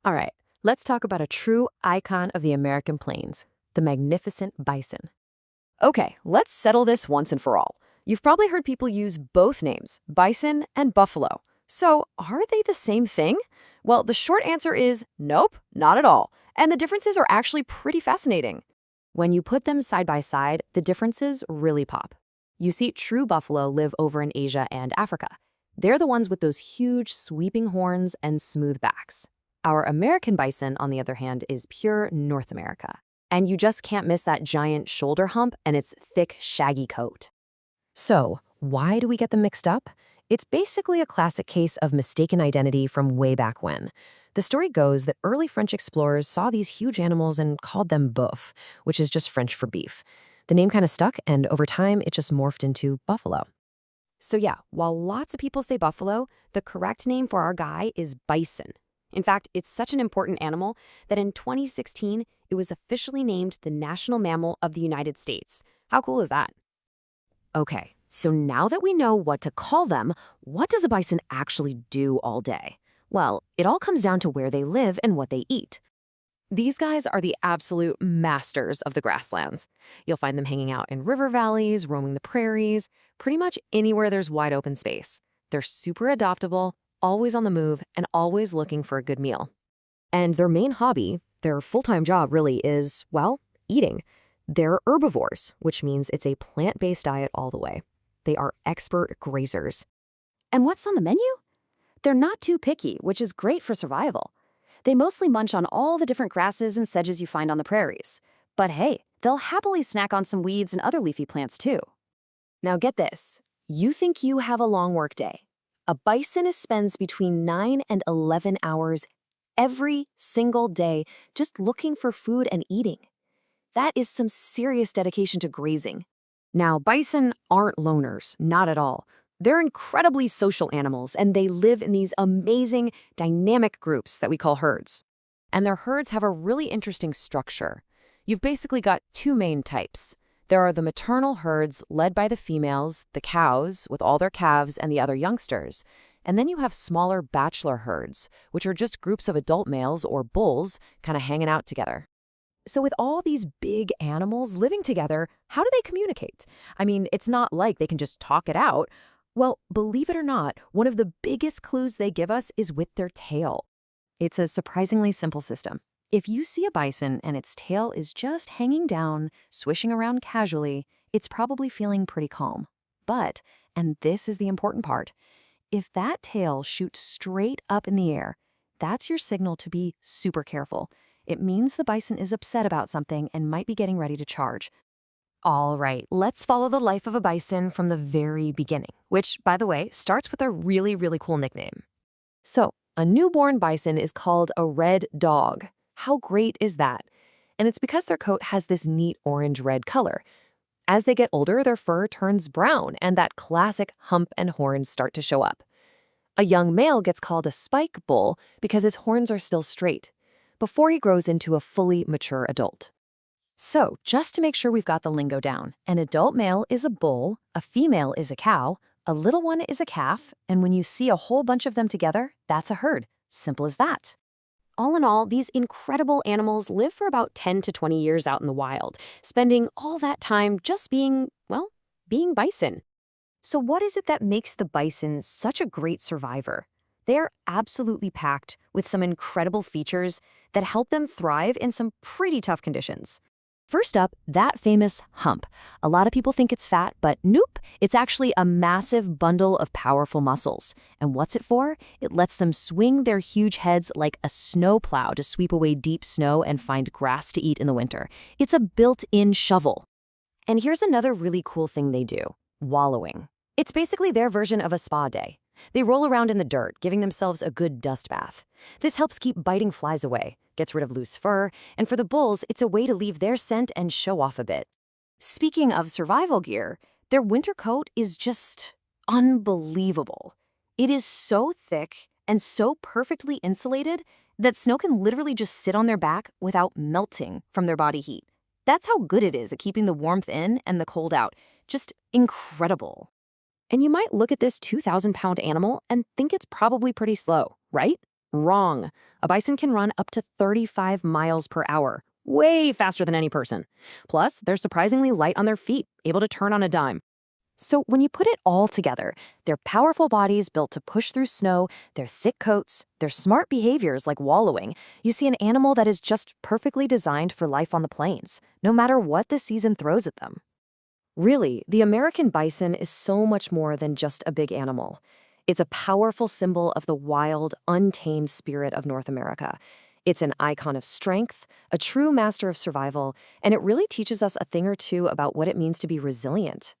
All right, let's talk about a true icon of the American plains, the magnificent bison. Okay, let's settle this once and for all. You've probably heard people use both names, bison and buffalo. So, are they the same thing? Well, the short answer is nope, not at all. And the differences are actually pretty fascinating. When you put them side by side, the differences really pop. You see, true buffalo live over in Asia and Africa. They're the ones with those huge sweeping horns and smooth backs. Our American bison, on the other hand, is pure North America. And you just can't miss that giant shoulder hump and its thick, shaggy coat. So, why do we get them mixed up? It's basically a classic case of mistaken identity from way back when. The story goes that early French explorers saw these huge animals and called them bœuf, which is just French for beef. The name kind of stuck, and over time, it just morphed into buffalo. So yeah, while lots of people say buffalo, the correct name for our guy is bison. In fact, it's such an important animal that in 2016, it was officially named the national mammal of the United States. How cool is that? Okay, so now that we know what to call them, what does a bison actually do all day? Well, it all comes down to where they live and what they eat. These guys are the absolute masters of the grasslands. You'll find them hanging out in river valleys, roaming the prairies, pretty much anywhere there's wide open space. They're super adaptable, always on the move, and always looking for a good meal. And their main hobby, their full-time job really, is, well, eating. They're herbivores, which means it's a plant-based diet all the way. They are expert grazers. And what's on the menu? They're not too picky, which is great for survival. They mostly munch on all the different grasses and sedges you find on the prairies. But hey, they'll happily snack on some weeds and other leafy plants too. Now get this. You think you have a long work day. A bison spends between 9 and 11 hours every single day just looking for food and eating. That is some serious dedication to grazing. Now, bison aren't loners, not at all. They're incredibly social animals, and they live in these amazing, dynamic groups that we call herds. And their herds have a really interesting structure. You've basically got two main types. There are the maternal herds led by the females, the cows, with all their calves and the other youngsters. And then you have smaller bachelor herds, which are just groups of adult males or bulls kind of hanging out together. So with all these big animals living together, how do they communicate? I mean, it's not like they can just talk it out. Well, believe it or not, one of the biggest clues they give us is with their tail. It's a surprisingly simple system. If you see a bison and its tail is just hanging down, swishing around casually, it's probably feeling pretty calm. But, and this is the important part, if that tail shoots straight up in the air, that's your signal to be super careful. It means the bison is upset about something and might be getting ready to charge. All right, let's follow the life of a bison from the very beginning, which, by the way, starts with a really, really cool nickname. So, a newborn bison is called a red dog. How great is that? And it's because their coat has this neat orange-red color. As they get older, their fur turns brown, and that classic hump and horns start to show up. A young male gets called a spike bull because his horns are still straight, before he grows into a fully mature adult. So, just to make sure we've got the lingo down, an adult male is a bull, a female is a cow, a little one is a calf, and when you see a whole bunch of them together, that's a herd. Simple as that. All in all, these incredible animals live for about 10 to 20 years out in the wild, spending all that time just being, well, being bison. So what is it that makes the bison such a great survivor? They're absolutely packed with some incredible features that help them thrive in some pretty tough conditions. First up, that famous hump. A lot of people think it's fat, but nope, it's actually a massive bundle of powerful muscles. And what's it for? It lets them swing their huge heads like a snowplow to sweep away deep snow and find grass to eat in the winter. It's a built-in shovel. And here's another really cool thing they do: wallowing. It's basically their version of a spa day. They roll around in the dirt, giving themselves a good dust bath. This helps keep biting flies away, gets rid of loose fur, and for the bulls, it's a way to leave their scent and show off a bit. Speaking of survival gear, their winter coat is just unbelievable. It is so thick and so perfectly insulated that snow can literally just sit on their back without melting from their body heat. That's how good it is at keeping the warmth in and the cold out. Just incredible. And you might look at this 2,000-pound animal and think it's probably pretty slow, right? Wrong. A bison can run up to 35 miles per hour, way faster than any person. Plus, they're surprisingly light on their feet, able to turn on a dime. So when you put it all together, their powerful bodies built to push through snow, their thick coats, their smart behaviors like wallowing, you see an animal that is just perfectly designed for life on the plains, no matter what the season throws at them. Really, the American bison is so much more than just a big animal. It's a powerful symbol of the wild, untamed spirit of North America. It's an icon of strength, a true master of survival, and it really teaches us a thing or two about what it means to be resilient.